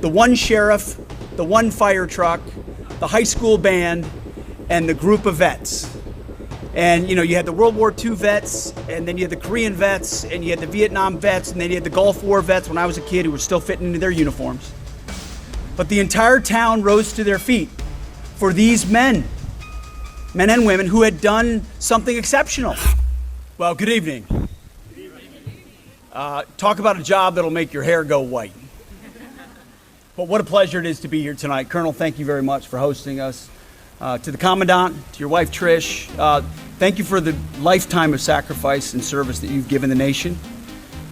the one sheriff, the one fire truck, the high school band, and the group of vets. And you had the World War II vets, and then you had the Korean vets, and you had the Vietnam vets, and then you had the Gulf War vets when I was a kid who were still fitting into their uniforms. But the entire town rose to their feet for these men and women who had done something exceptional. Well, good evening. Talk about a job that'll make your hair go white. But what a pleasure it is to be here tonight. Colonel, thank you very much for hosting us. To the Commandant, to your wife Trish, thank you for the lifetime of sacrifice and service that you've given the nation.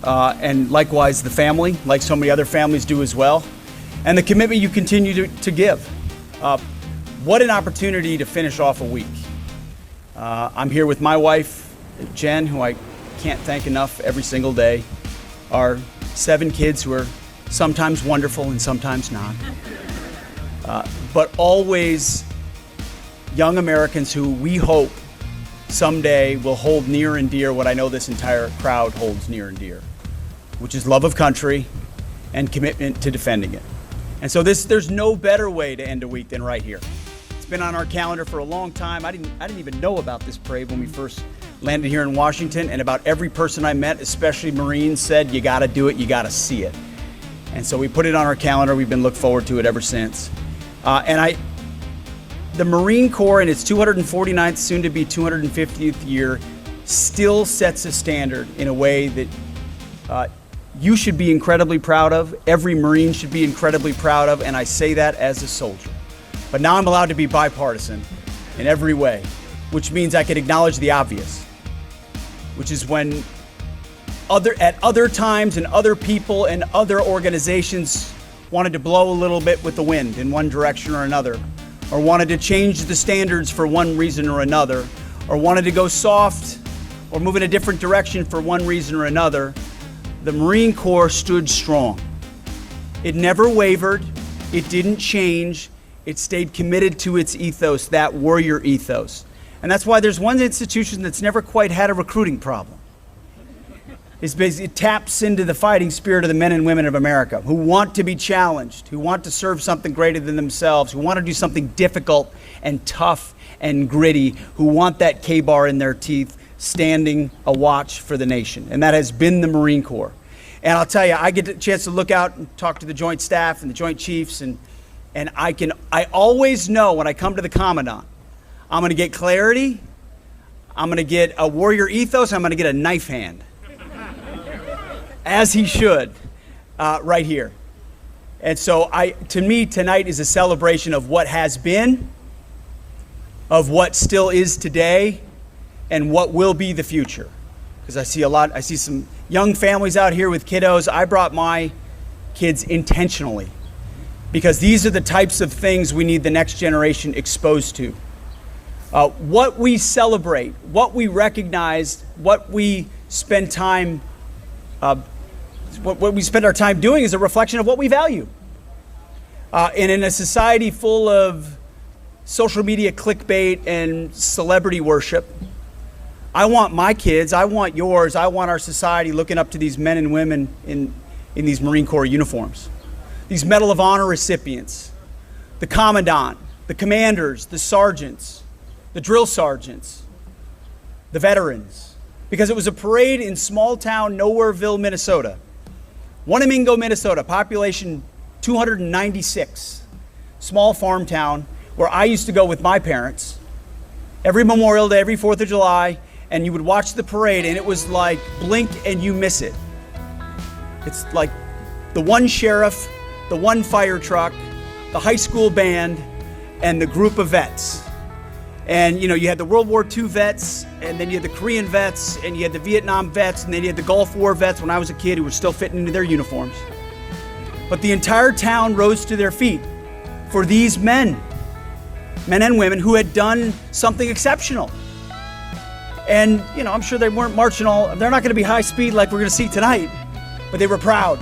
And likewise the family, like so many other families do as well. And the commitment you continue to give. What an opportunity to finish off a week. I'm here with my wife, Jen, who I can't thank enough every single day. Our 7 kids who are sometimes wonderful and sometimes not. But always young Americans who we hope someday will hold near and dear what I know this entire crowd holds near and dear, which is love of country and commitment to defending it. And so there's no better way to end a week than right here. It's been on our calendar for a long time. I didn't even know about this parade when we first landed here in Washington, and about every person I met, especially Marines, said, you gotta do it, you gotta see it. And so we put it on our calendar. We've been looking forward to it ever since. The Marine Corps in its 249th, soon to be 250th year, still sets a standard in a way that you should be incredibly proud of. Every Marine should be incredibly proud of, and I say that as a soldier. But now I'm allowed to be bipartisan in every way, which means I can acknowledge the obvious, which is when at other times and other people and other organizations wanted to blow a little bit with the wind in one direction or another, or wanted to change the standards for one reason or another, or wanted to go soft or move in a different direction for one reason or another, the Marine Corps stood strong. It never wavered. It didn't change. It stayed committed to its ethos, that warrior ethos. And that's why there's one institution that's never quite had a recruiting problem. It taps into the fighting spirit of the men and women of America who want to be challenged, who want to serve something greater than themselves, who want to do something difficult and tough and gritty, who want that K-bar in their teeth, standing a watch for the nation. And that has been the Marine Corps. And I'll tell you, I get a chance to look out and talk to the Joint Staff and the Joint Chiefs, and I always know when I come to the Commandant, I'm going to get clarity, I'm going to get a warrior ethos, I'm going to get a knife hand. As he should, right here. And so to me, tonight is a celebration of what has been, of what still is today, and what will be the future. Because I see some young families out here with kiddos. I brought my kids intentionally, because these are the types of things we need the next generation exposed to. What we celebrate, what we recognize, what we spend time what we spend our time doing is a reflection of what we value. And in a society full of social media clickbait and celebrity worship, I want my kids, I want yours, I want our society looking up to these men and women in these Marine Corps uniforms. These Medal of Honor recipients, the Commandant, the commanders, the sergeants, the drill sergeants, the veterans. Because it was a parade in small town Nowhereville, Minnesota. Wanamingo, Minnesota, population 296. Small farm town where I used to go with my parents every Memorial Day, every 4th of July, and you would watch the parade, and it was like blink and you miss it. It's like the one sheriff, the one fire truck, the high school band, and the group of vets. And you had the World War II vets, and then you had the Korean vets, and you had the Vietnam vets, and then you had the Gulf War vets when I was a kid who were still fitting into their uniforms. But the entire town rose to their feet for these men and women who had done something exceptional. And I'm sure they weren't marching they're not going to be high speed like we're going to see tonight, but they were proud,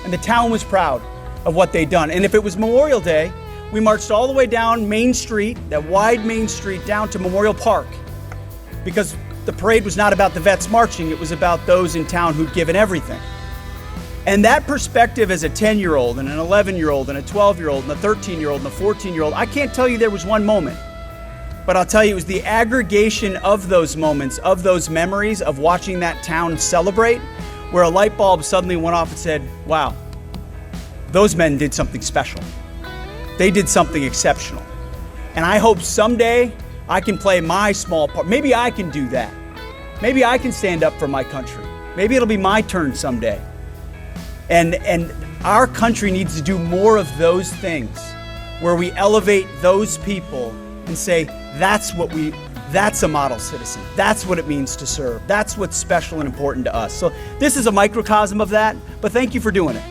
and the town was proud of what they'd done. And if it was Memorial Day, we marched all the way down Main Street, that wide Main Street, down to Memorial Park, because the parade was not about the vets marching, it was about those in town who'd given everything. And that perspective as a 10-year-old and an 11-year-old and a 12-year-old and a 13-year-old and a 14-year-old, I can't tell you there was one moment, but I'll tell you it was the aggregation of those moments, of those memories of watching that town celebrate, where a light bulb suddenly went off and said, wow, those men did something special. They did something exceptional. And I hope someday I can play my small part. Maybe I can do that. Maybe I can stand up for my country. Maybe it'll be my turn someday. And our country needs to do more of those things where we elevate those people and say, that's a model citizen. That's what it means to serve. That's what's special and important to us. So this is a microcosm of that, but thank you for doing it.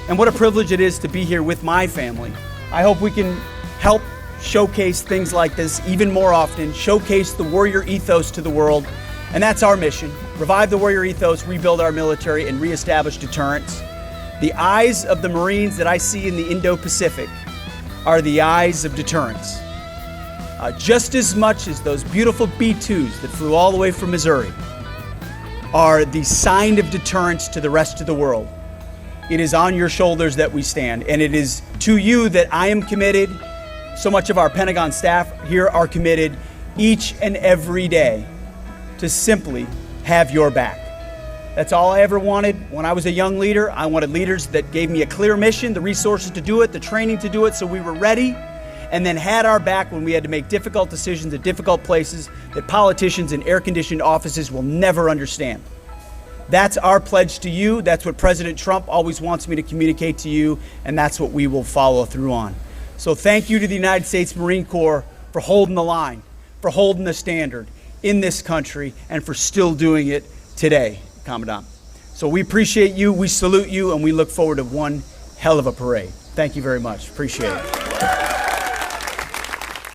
And what a privilege it is to be here with my family. I hope we can help showcase things like this even more often, showcase the warrior ethos to the world. And that's our mission. Revive the warrior ethos, rebuild our military, and reestablish deterrence. The eyes of the Marines that I see in the Indo-Pacific are the eyes of deterrence. Just as much as those beautiful B-2s that flew all the way from Missouri are the sign of deterrence to the rest of the world. It is on your shoulders that we stand, and it is to you that I am committed. So much of our Pentagon staff here are committed each and every day to simply have your back. That's all I ever wanted. When I was a young leader, I wanted leaders that gave me a clear mission, the resources to do it, the training to do it, so we were ready, and then had our back when we had to make difficult decisions at difficult places that politicians in air-conditioned offices will never understand. That's our pledge to you. That's what President Trump always wants me to communicate to you, and that's what we will follow through on. So thank you to the United States Marine Corps for holding the line, for holding the standard in this country, and for still doing it today, Commandant. So we appreciate you, we salute you, and we look forward to one hell of a parade. Thank you very much. Appreciate it.